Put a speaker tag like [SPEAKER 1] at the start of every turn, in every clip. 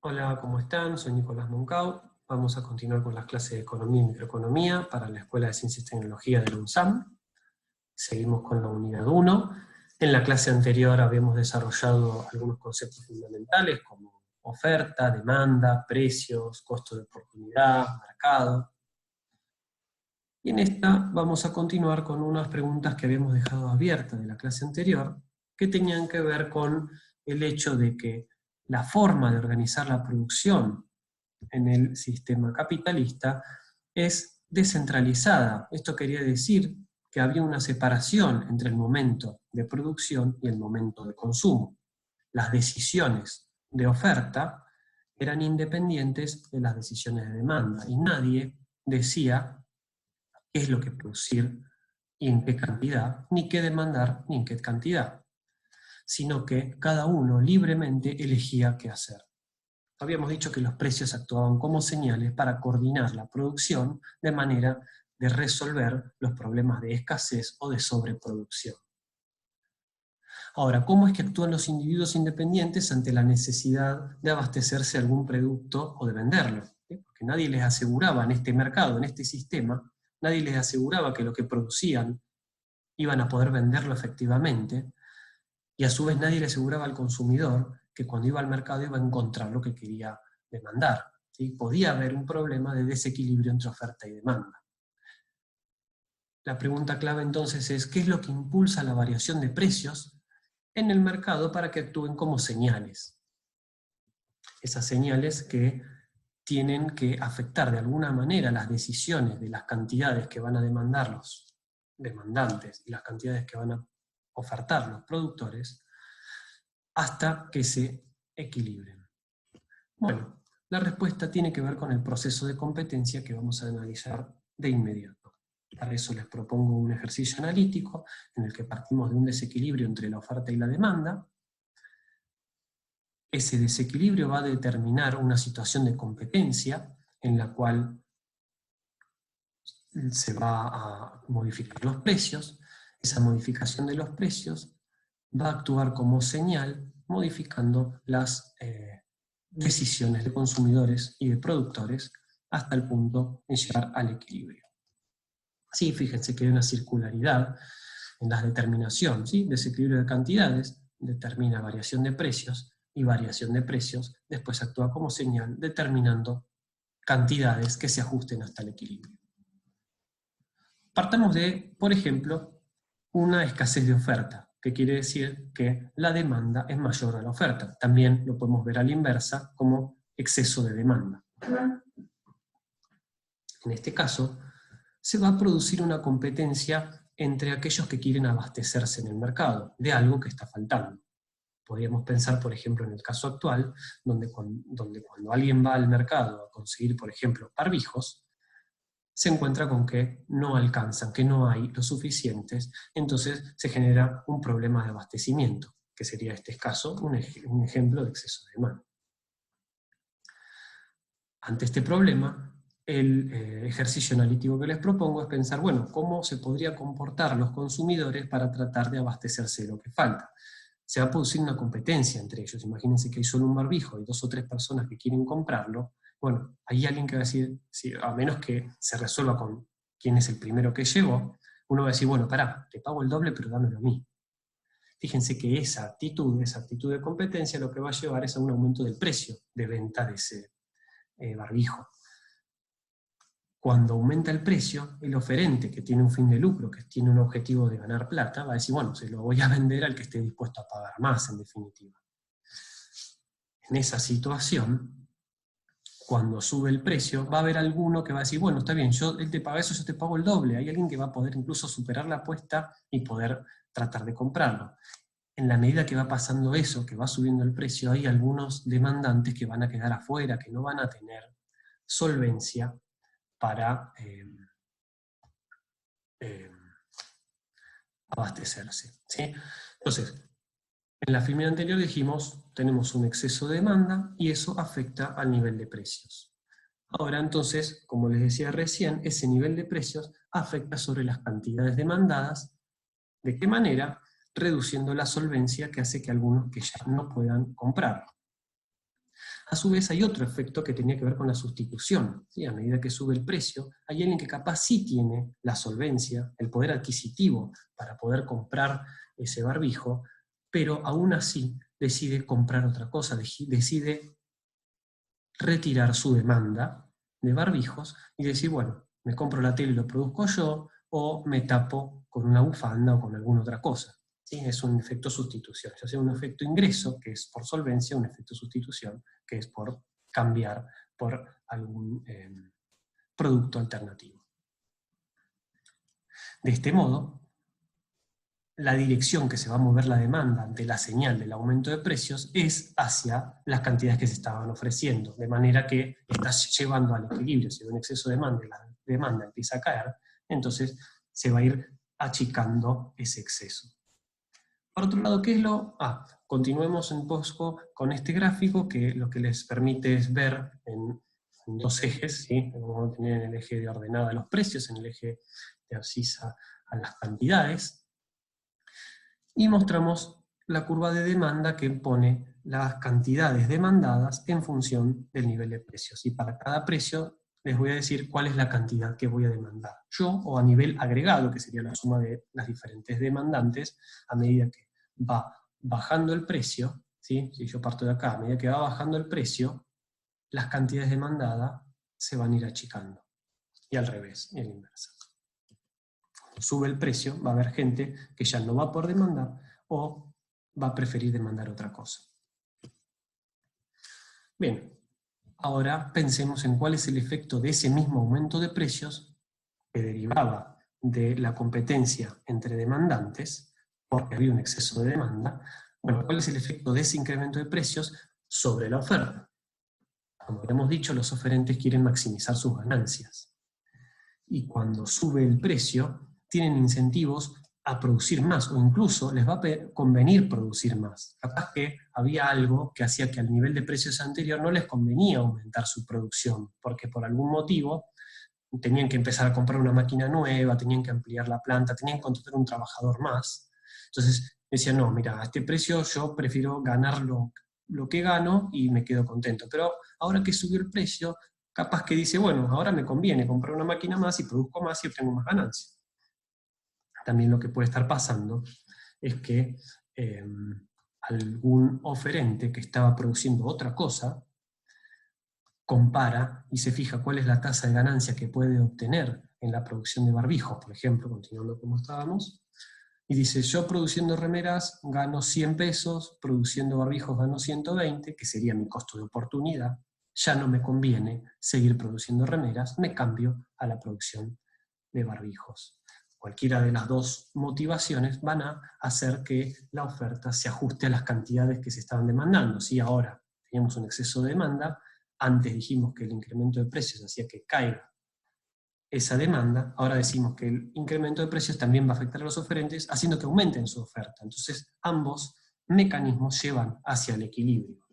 [SPEAKER 1] Hola, ¿cómo están? Soy Nicolás Moncau. Vamos a continuar con las clases de Economía y Microeconomía para la Escuela de Ciencias y Tecnología de la UNSAM. Seguimos con la unidad 1. En la clase anterior habíamos desarrollado algunos conceptos fundamentales como oferta, demanda, precios, costo de oportunidad, mercado. Y en esta vamos a continuar con unas preguntas que habíamos dejado abiertas de la clase anterior, que tenían que ver con el hecho de que la forma de organizar la producción en el sistema capitalista es descentralizada. Esto quería decir que había una separación entre el momento de producción y el momento de consumo. Las decisiones de oferta eran independientes de las decisiones de demanda, y nadie decía qué es lo que producir y en qué cantidad, ni qué demandar ni en qué cantidad, sino que cada uno libremente elegía qué hacer. Habíamos dicho que los precios actuaban como señales para coordinar la producción de manera de resolver los problemas de escasez o de sobreproducción. Ahora, ¿cómo es que actúan los individuos independientes ante la necesidad de abastecerse de algún producto o de venderlo? Porque nadie les aseguraba en este mercado, en este sistema, nadie les aseguraba que lo que producían iban a poder venderlo efectivamente, y a su vez nadie le aseguraba al consumidor que cuando iba al mercado iba a encontrar lo que quería demandar. ¿Sí? Podía haber un problema de desequilibrio entre oferta y demanda. La pregunta clave entonces es, ¿qué es lo que impulsa la variación de precios en el mercado para que actúen como señales? Esas señales que tienen que afectar de alguna manera las decisiones de las cantidades que van a demandar los demandantes y las cantidades que van a ofertar los productores, hasta que se equilibren. Bueno, la respuesta tiene que ver con el proceso de competencia que vamos a analizar de inmediato. Para eso les propongo un ejercicio analítico en el que partimos de un desequilibrio entre la oferta y la demanda. Ese desequilibrio va a determinar una situación de competencia en la cual se va a modificar los precios. Esa modificación de los precios va a actuar como señal modificando las decisiones de consumidores y de productores hasta el punto de llegar al equilibrio. Así, fíjense que hay una circularidad en la determinación, ¿sí? Desequilibrio de cantidades determina variación de precios, y variación de precios después actúa como señal determinando cantidades que se ajusten hasta el equilibrio. Partamos de, por ejemplo, una escasez de oferta, que quiere decir que la demanda es mayor a la oferta. También lo podemos ver a la inversa como exceso de demanda. En este caso, se va a producir una competencia entre aquellos que quieren abastecerse en el mercado de algo que está faltando. Podríamos pensar, por ejemplo, en el caso actual, donde cuando alguien va al mercado a conseguir, por ejemplo, barbijos, se encuentra con que no alcanzan, que no hay lo suficientes, entonces se genera un problema de abastecimiento, que sería este caso un ejemplo de exceso de demanda. Ante este problema, el ejercicio analítico que les propongo es pensar, bueno, ¿cómo se podría comportar los consumidores para tratar de abastecerse de lo que falta? Se va a producir una competencia entre ellos. Imagínense que hay solo un barbijo, hay 2 o 3 personas que quieren comprarlo. Bueno, hay alguien que va a decir, sí, a menos que se resuelva con quién es el primero que llegó, uno va a decir, bueno, pará, te pago el doble, pero dámelo a mí. Fíjense que esa actitud de competencia lo que va a llevar es a un aumento del precio de venta de ese barbijo. Cuando aumenta el precio, el oferente, que tiene un fin de lucro, que tiene un objetivo de ganar plata, va a decir, bueno, se lo voy a vender al que esté dispuesto a pagar más, en definitiva. En esa situación, cuando sube el precio, va a haber alguno que va a decir, bueno, está bien, él te paga eso, yo te pago el doble. Hay alguien que va a poder incluso superar la apuesta y poder tratar de comprarlo. En la medida que va pasando eso, que va subiendo el precio, hay algunos demandantes que van a quedar afuera, que no van a tener solvencia para abastecerse, ¿sí? Entonces, en la filmina anterior dijimos, tenemos un exceso de demanda y eso afecta al nivel de precios. Ahora entonces, como les decía recién, ese nivel de precios afecta sobre las cantidades demandadas. ¿De qué manera? Reduciendo la solvencia que hace que algunos que ya no puedan comprar. A su vez hay otro efecto que tenía que ver con la sustitución, ¿sí? A medida que sube el precio, hay alguien que capaz sí tiene la solvencia, el poder adquisitivo para poder comprar ese barbijo, pero aún así decide comprar otra cosa, decide retirar su demanda de barbijos y decir, bueno, me compro la tela y lo produzco yo, o me tapo con una bufanda o con alguna otra cosa. ¿Sí? Es un efecto sustitución, ya sea un efecto ingreso, que es por solvencia, un efecto sustitución, que es por cambiar por algún producto alternativo. De este modo, la dirección que se va a mover la demanda ante la señal del aumento de precios es hacia las cantidades que se estaban ofreciendo, de manera que estás llevando al equilibrio. Si hay un exceso de demanda y la demanda empieza a caer, entonces se va a ir achicando ese exceso. Por otro lado, ¿qué es lo...? Continuemos un poco con este gráfico que lo que les permite es ver en dos ejes, ¿sí? Vamos a tener en el eje de ordenada los precios, en el eje de abscisa a las cantidades, y mostramos la curva de demanda que pone las cantidades demandadas en función del nivel de precios. Y para cada precio les voy a decir cuál es la cantidad que voy a demandar yo, o a nivel agregado, que sería la suma de las diferentes demandantes, a medida que va bajando el precio, ¿sí? Si yo parto de acá, a medida que va bajando el precio, las cantidades demandadas se van a ir achicando. Y al revés, y a la inversa. Sube el precio, va a haber gente que ya no va a poder demandar o va a preferir demandar otra cosa. Bien, ahora pensemos en cuál es el efecto de ese mismo aumento de precios que derivaba de la competencia entre demandantes, porque había un exceso de demanda. Bueno, ¿cuál es el efecto de ese incremento de precios sobre la oferta? Como habíamos dicho, los oferentes quieren maximizar sus ganancias. Y cuando sube el precio, tienen incentivos a producir más, o incluso les va a convenir producir más. Capaz que había algo que hacía que al nivel de precios anterior no les convenía aumentar su producción, porque por algún motivo tenían que empezar a comprar una máquina nueva, tenían que ampliar la planta, tenían que contratar un trabajador más. Entonces decían, no, mira, a este precio yo prefiero ganar lo que gano y me quedo contento. Pero ahora que subió el precio, capaz que dice, bueno, ahora me conviene comprar una máquina más y produzco más y obtengo más ganancias. También lo que puede estar pasando es que algún oferente que estaba produciendo otra cosa compara y se fija cuál es la tasa de ganancia que puede obtener en la producción de barbijos, por ejemplo, continuando como estábamos, y dice, yo produciendo remeras gano 100 pesos, produciendo barbijos gano 120, que sería mi costo de oportunidad, ya no me conviene seguir produciendo remeras, me cambio a la producción de barbijos. Cualquiera de las dos motivaciones van a hacer que la oferta se ajuste a las cantidades que se estaban demandando. Si ahora teníamos un exceso de demanda, antes dijimos que el incremento de precios hacía que caiga esa demanda, ahora decimos que el incremento de precios también va a afectar a los oferentes, haciendo que aumenten su oferta. Entonces, ambos mecanismos llevan hacia el equilibrio.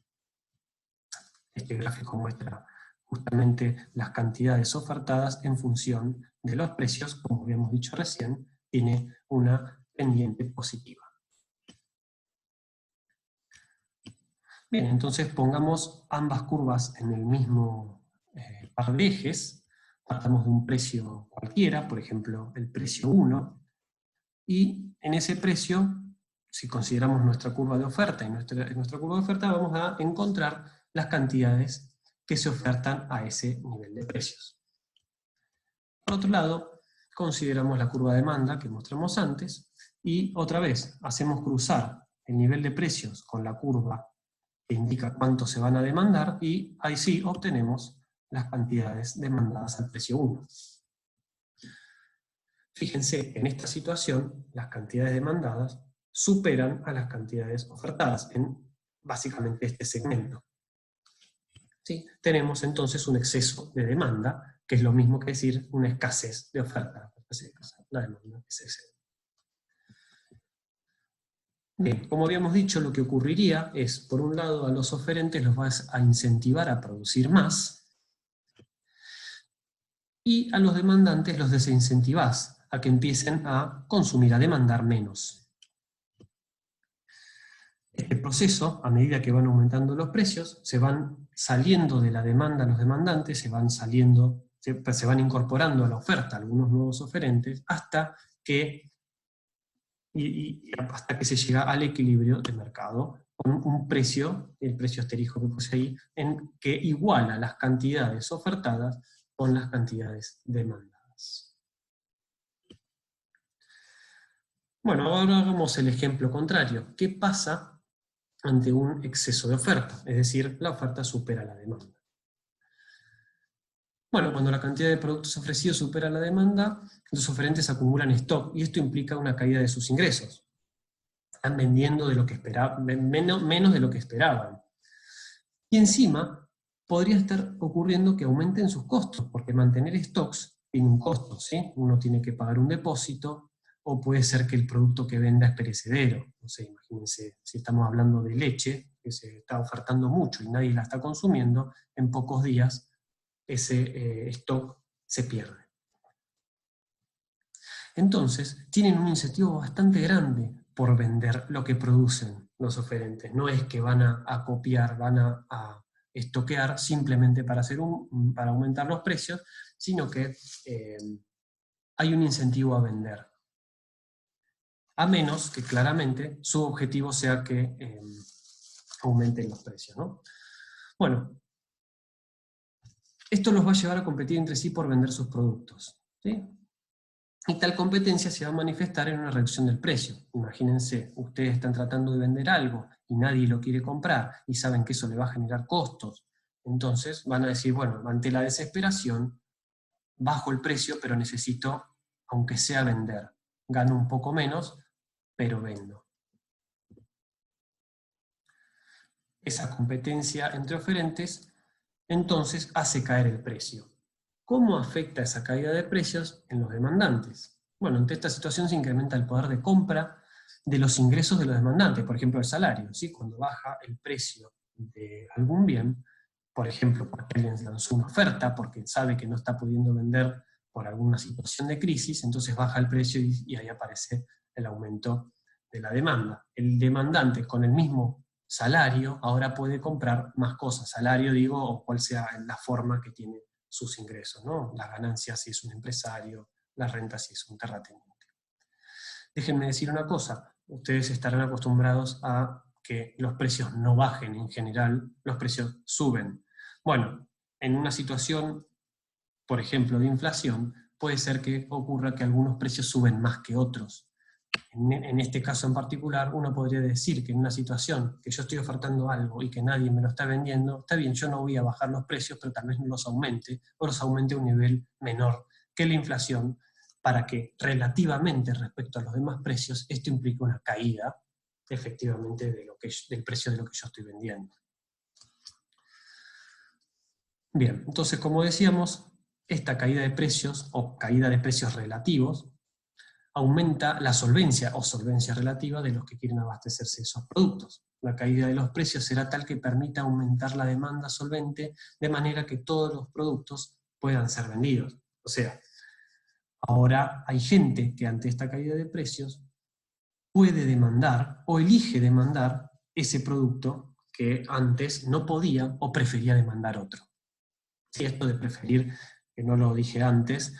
[SPEAKER 1] Este gráfico muestra justamente las cantidades ofertadas en función de los precios, como habíamos dicho recién, tiene una pendiente positiva. Bien, entonces pongamos ambas curvas en el mismo par de ejes, partamos de un precio cualquiera, por ejemplo el precio 1, y en ese precio, si consideramos nuestra curva de oferta y nuestra curva de oferta, vamos a encontrar las cantidades que se ofertan a ese nivel de precios. Por otro lado, consideramos la curva de demanda que mostramos antes, y otra vez hacemos cruzar el nivel de precios con la curva que indica cuánto se van a demandar, y ahí sí obtenemos las cantidades demandadas al precio 1. Fíjense que en esta situación las cantidades demandadas superan a las cantidades ofertadas en básicamente este segmento. ¿Sí? Tenemos entonces un exceso de demanda, que es lo mismo que decir una escasez de oferta. La demanda es excesiva. Bien, como habíamos dicho, lo que ocurriría es, por un lado, a los oferentes los vas a incentivar a producir más, y a los demandantes los desincentivás a que empiecen a consumir, a demandar menos. Este proceso, a medida que van aumentando los precios, se van saliendo de la demanda los demandantes, se van incorporando a la oferta algunos nuevos oferentes, hasta que se llega al equilibrio de mercado, con un precio, el precio asterisco que puse ahí, que iguala las cantidades ofertadas con las cantidades demandadas. Bueno, ahora hagamos el ejemplo contrario. ¿Qué pasa ante un exceso de oferta? Es decir, la oferta supera la demanda. Bueno, cuando la cantidad de productos ofrecidos supera la demanda, los oferentes acumulan stock, y esto implica una caída de sus ingresos. Están vendiendo de lo que menos de lo que esperaban. Y encima, podría estar ocurriendo que aumenten sus costos, porque mantener stocks tiene un costo, ¿sí? Uno tiene que pagar un depósito, o puede ser que el producto que venda es perecedero. No sé, imagínense, si estamos hablando de leche, que se está ofertando mucho y nadie la está consumiendo, en pocos días ese stock se pierde. Entonces, tienen un incentivo bastante grande por vender lo que producen los oferentes. No es que van a copiar, van a estoquear simplemente para aumentar los precios, sino que hay un incentivo a vender. A menos que claramente su objetivo sea que aumenten los precios, ¿no? Bueno, esto los va a llevar a competir entre sí por vender sus productos, ¿sí? Y tal competencia se va a manifestar en una reducción del precio. Imagínense, ustedes están tratando de vender algo y nadie lo quiere comprar y saben que eso le va a generar costos. Entonces van a decir, bueno, ante la desesperación, bajo el precio, pero necesito, aunque sea vender. Gano un poco menos, pero vendo. Esa competencia entre oferentes, entonces, hace caer el precio. ¿Cómo afecta esa caída de precios en los demandantes? Bueno, ante esta situación se incrementa el poder de compra de los ingresos de los demandantes, por ejemplo, el salario, ¿sí? Cuando baja el precio de algún bien, por ejemplo, porque alguien lanzó una oferta, porque sabe que no está pudiendo vender por alguna situación de crisis, entonces baja el precio y ahí aparece el aumento de la demanda. El demandante con el mismo salario ahora puede comprar más cosas, salario digo, o cual sea la forma que tiene sus ingresos, ¿no? Las ganancias si es un empresario, las rentas si es un terrateniente. Déjenme decir una cosa, ustedes estarán acostumbrados a que los precios no bajen en general, los precios suben. Bueno, en una situación, por ejemplo, de inflación, puede ser que ocurra que algunos precios suben más que otros. En este caso en particular, uno podría decir que en una situación que yo estoy ofertando algo y que nadie me lo está vendiendo, está bien, yo no voy a bajar los precios, pero tal vez no los aumente, o los aumente a un nivel menor que la inflación, para que relativamente respecto a los demás precios, esto implique una caída, efectivamente, del precio de lo que yo estoy vendiendo. Bien, entonces como decíamos, esta caída de precios, o caída de precios relativos, aumenta la solvencia o solvencia relativa de los que quieren abastecerse de esos productos. La caída de los precios será tal que permita aumentar la demanda solvente de manera que todos los productos puedan ser vendidos. O sea, ahora hay gente que ante esta caída de precios puede demandar o elige demandar ese producto que antes no podía o prefería demandar otro. Si esto de preferir, que no lo dije antes,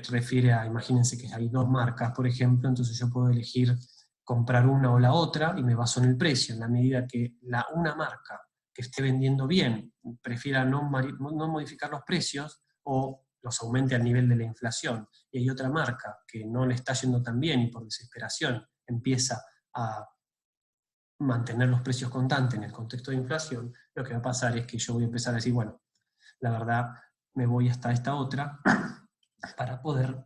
[SPEAKER 1] refiere a, imagínense que hay dos marcas, por ejemplo, entonces yo puedo elegir comprar una o la otra y me baso en el precio, en la medida que una marca que esté vendiendo bien prefiera no modificar los precios o los aumente al nivel de la inflación, y hay otra marca que no le está yendo tan bien y por desesperación empieza a mantener los precios constantes en el contexto de inflación, lo que va a pasar es que yo voy a empezar a decir, bueno, la verdad me voy hasta esta otra para poder,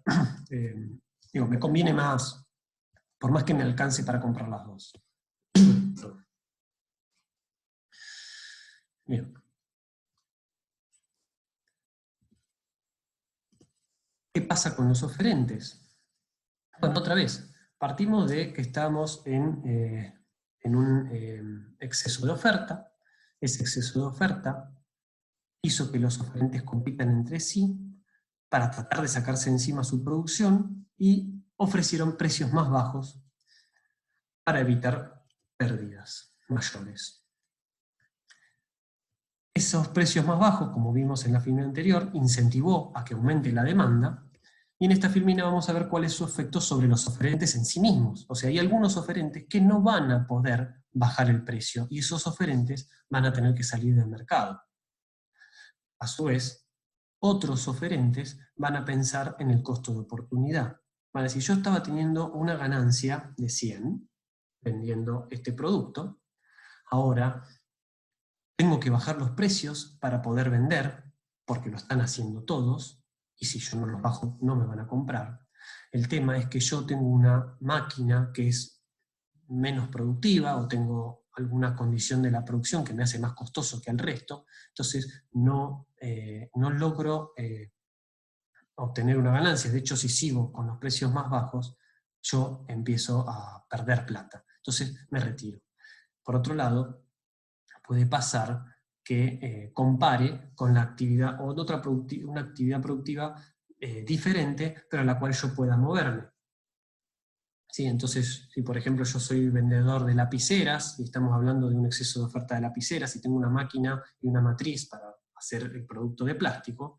[SPEAKER 1] me conviene más, por más que me alcance para comprar las dos. Bien. ¿Qué pasa con los oferentes? Bueno, otra vez, partimos de que estamos en un exceso de oferta. Ese exceso de oferta hizo que los oferentes compitan entre sí para tratar de sacarse encima su producción y ofrecieron precios más bajos para evitar pérdidas. mayores. Esos precios más bajos, como vimos en la filmina anterior, incentivó a que aumente la demanda, y en esta filmina vamos a ver cuál es su efecto sobre los oferentes en sí mismos. O sea, hay algunos oferentes que no van a poder bajar el precio, y esos oferentes van a tener que salir del mercado. A su vez, otros oferentes van a pensar en el costo de oportunidad. Van a decir, yo estaba teniendo una ganancia de 100 vendiendo este producto, ahora tengo que bajar los precios para poder vender, porque lo están haciendo todos, y si yo no los bajo no me van a comprar. El tema es que yo tengo una máquina que es menos productiva, o tengo alguna condición de la producción que me hace más costoso que al resto, entonces no logro obtener una ganancia. De hecho, si sigo con los precios más bajos, yo empiezo a perder plata. Entonces me retiro. Por otro lado, puede pasar que compare con la actividad, o una actividad productiva diferente, pero a la cual yo pueda moverme. ¿Sí? Entonces, si por ejemplo yo soy vendedor de lapiceras, y estamos hablando de un exceso de oferta de lapiceras, y tengo una máquina y una matriz para hacer el producto de plástico,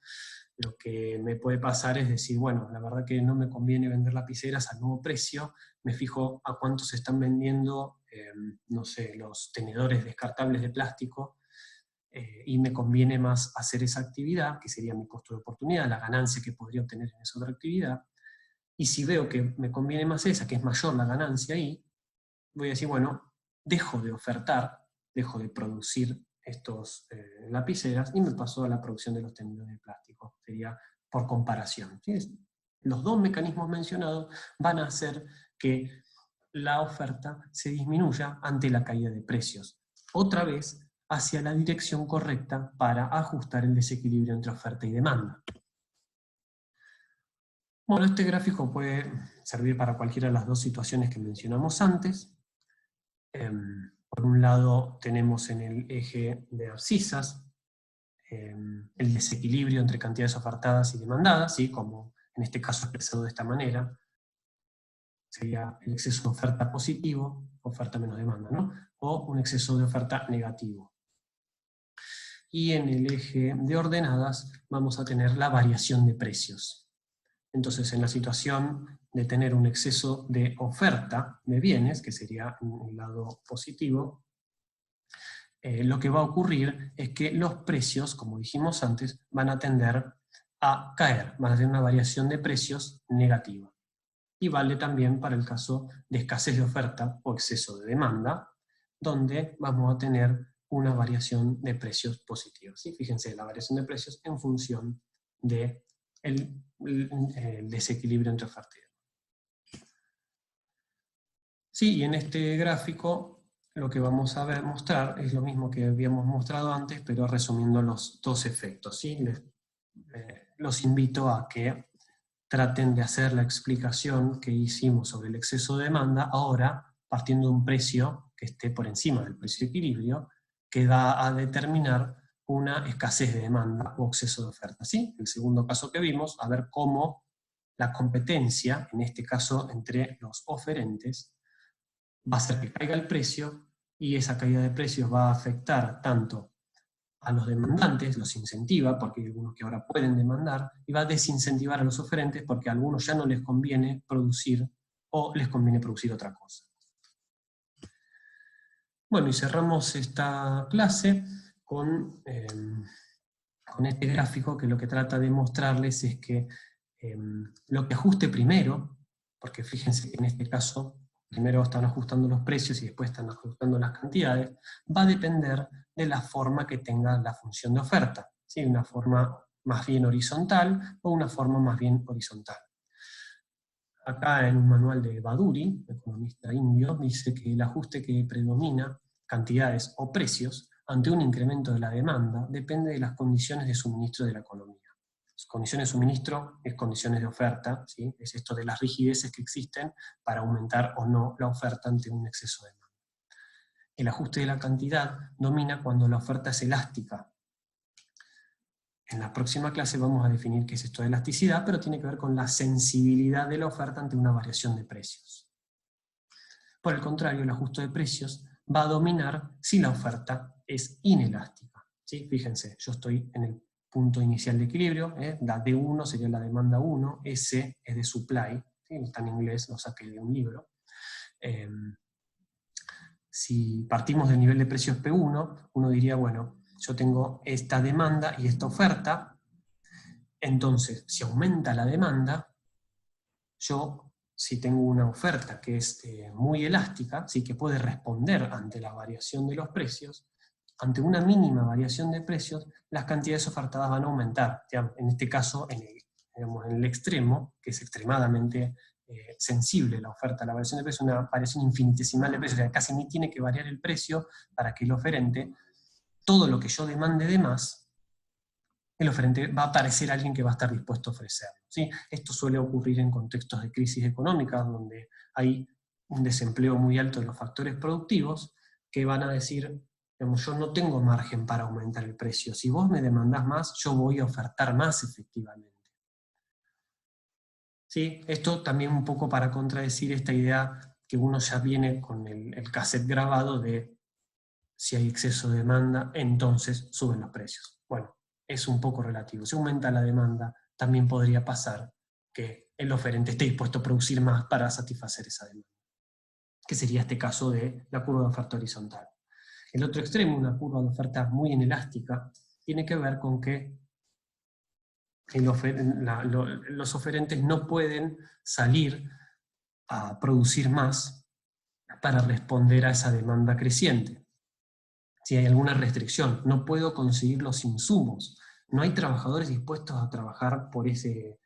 [SPEAKER 1] lo que me puede pasar es decir, bueno, la verdad que no me conviene vender lapiceras al nuevo precio, me fijo a cuánto se están vendiendo, no sé, los tenedores descartables de plástico, y me conviene más hacer esa actividad, que sería mi costo de oportunidad, la ganancia que podría obtener en esa otra actividad. Y si veo que me conviene más esa, que es mayor la ganancia ahí, voy a decir, bueno, dejo de ofertar, dejo de producir estos lapiceras, y me paso a la producción de los tenedores de plástico. Sería por comparación. ¿Sí? Los dos mecanismos mencionados van a hacer que la oferta se disminuya ante la caída de precios. Otra vez, hacia la dirección correcta para ajustar el desequilibrio entre oferta y demanda. Bueno, este gráfico puede servir para cualquiera de las dos situaciones que mencionamos antes. Por un lado tenemos en el eje de abscisas el desequilibrio entre cantidades ofertadas y demandadas, ¿sí? Como en este caso expresado de esta manera, sería el exceso de oferta positivo, oferta menos demanda, ¿no? O un exceso de oferta negativo. Y en el eje de ordenadas vamos a tener la variación de precios. Entonces, en la situación de tener un exceso de oferta de bienes, que sería el lado positivo, lo que va a ocurrir es que los precios, como dijimos antes, van a tender a caer, van a tener una variación de precios negativa. Y vale también para el caso de escasez de oferta o exceso de demanda, donde vamos a tener una variación de precios positiva. ¿Sí? Fíjense, la variación de precios en función del desequilibrio entre oferta y demanda. Sí, y en este gráfico lo que vamos a mostrar es lo mismo que habíamos mostrado antes, pero resumiendo los dos efectos. ¿Sí? Los invito a que traten de hacer la explicación que hicimos sobre el exceso de demanda, ahora partiendo de un precio que esté por encima del precio de equilibrio, que va a determinar una escasez de demanda o exceso de oferta. ¿Sí? El segundo caso que vimos, a ver cómo la competencia, en este caso entre los oferentes, va a hacer que caiga el precio, y esa caída de precios va a afectar tanto a los demandantes, los incentiva, porque hay algunos que ahora pueden demandar, y va a desincentivar a los oferentes porque a algunos ya no les conviene producir, o les conviene producir otra cosa. Bueno, y cerramos esta clase con este gráfico, que lo que trata de mostrarles es que lo que ajuste primero, porque fíjense que en este caso primero están ajustando los precios y después están ajustando las cantidades, va a depender de la forma que tenga la función de oferta, ¿sí? Una forma más bien horizontal o una forma más bien horizontal. Acá en un manual de Baduri, economista indio, dice que el ajuste que predomina, cantidades o precios, ante un incremento de la demanda, depende de las condiciones de suministro de la economía. Condiciones de suministro es condiciones de oferta, ¿sí? Es esto de las rigideces que existen para aumentar o no la oferta ante un exceso de demanda. El ajuste de la cantidad domina cuando la oferta es elástica. En la próxima clase vamos a definir qué es esto de elasticidad, pero tiene que ver con la sensibilidad de la oferta ante una variación de precios. Por el contrario, el ajuste de precios va a dominar si la oferta es inelástica. ¿Sí? Fíjense, yo estoy en el punto inicial de equilibrio, la D1 sería la demanda 1, S es de supply, ¿sí? Está en inglés, lo saqué de un libro. Si partimos del nivel de precios P1, uno diría, bueno, yo tengo esta demanda y esta oferta, entonces, si aumenta la demanda, yo, si tengo una oferta que es muy elástica, ¿sí? Que puede responder ante la variación de los precios, ante una mínima variación de precios, las cantidades ofertadas van a aumentar. En este caso, en el extremo, que es extremadamente sensible la oferta, la variación de precios, una variación infinitesimal de precios, o sea, casi ni tiene que variar el precio para que el oferente, todo lo que yo demande de más, el oferente va a aparecer alguien que va a estar dispuesto a ofrecerlo, ¿sí? Esto suele ocurrir en contextos de crisis económica, donde hay un desempleo muy alto de los factores productivos, que van a decir, digamos, yo no tengo margen para aumentar el precio, si vos me demandás más, yo voy a ofertar más efectivamente. ¿Sí? Esto también un poco para contradecir esta idea que uno ya viene con el cassette grabado de si hay exceso de demanda, entonces suben los precios. Bueno, es un poco relativo. Si aumenta la demanda, también podría pasar que el oferente esté dispuesto a producir más para satisfacer esa demanda, que sería este caso de la curva de oferta horizontal. El otro extremo, una curva de oferta muy inelástica, tiene que ver con que los oferentes no pueden salir a producir más para responder a esa demanda creciente. Si hay alguna restricción, no puedo conseguir los insumos, no hay trabajadores dispuestos a trabajar por ese...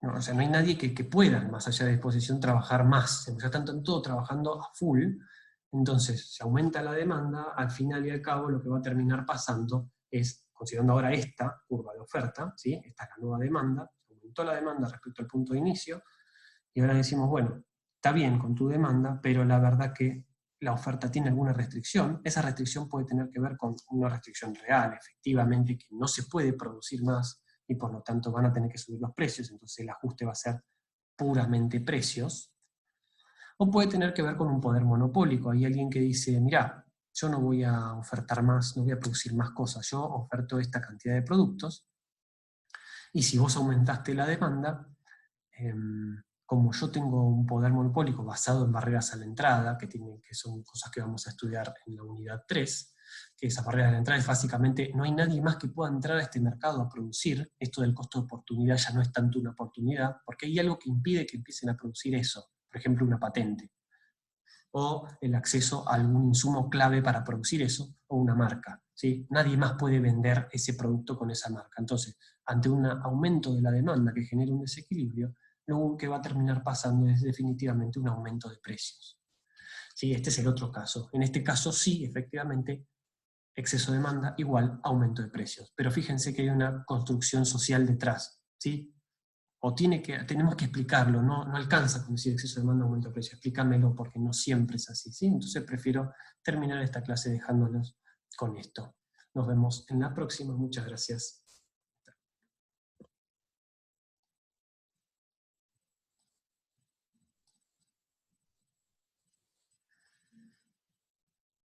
[SPEAKER 1] no, o sea, no hay nadie que pueda, más allá de disposición, trabajar más. Ya están todos trabajando a full, entonces se aumenta la demanda, al final y al cabo lo que va a terminar pasando es, considerando ahora esta curva de oferta, ¿sí? Esta es la nueva demanda, se aumentó la demanda respecto al punto de inicio, y ahora decimos, bueno, está bien con tu demanda, pero la verdad que la oferta tiene alguna restricción, esa restricción puede tener que ver con una restricción real, efectivamente, que no se puede producir más y por lo tanto van a tener que subir los precios, entonces el ajuste va a ser puramente precios, o puede tener que ver con un poder monopólico. Hay alguien que dice, mirá, yo no voy a ofertar más, no voy a producir más cosas, yo oferto esta cantidad de productos, y si vos aumentaste la demanda, como yo tengo un poder monopólico basado en barreras a la entrada, que son cosas que vamos a estudiar en la unidad 3, que esas barreras a la entrada es básicamente, no hay nadie más que pueda entrar a este mercado a producir, esto del costo de oportunidad ya no es tanto una oportunidad, porque hay algo que impide que empiecen a producir eso, por ejemplo una patente, o el acceso a algún insumo clave para producir eso, o una marca, ¿sí? Nadie más puede vender ese producto con esa marca. Entonces, ante un aumento de la demanda que genera un desequilibrio, lo que va a terminar pasando es definitivamente un aumento de precios. ¿Sí? Este es el otro caso. En este caso sí, efectivamente, exceso de demanda igual aumento de precios. Pero fíjense que hay una construcción social detrás, ¿sí? O tenemos que explicarlo, no alcanza con decir exceso de demanda, aumento de precio, explícamelo porque no siempre es así, ¿sí? Entonces prefiero terminar esta clase dejándonos con esto. Nos vemos en la próxima, muchas gracias.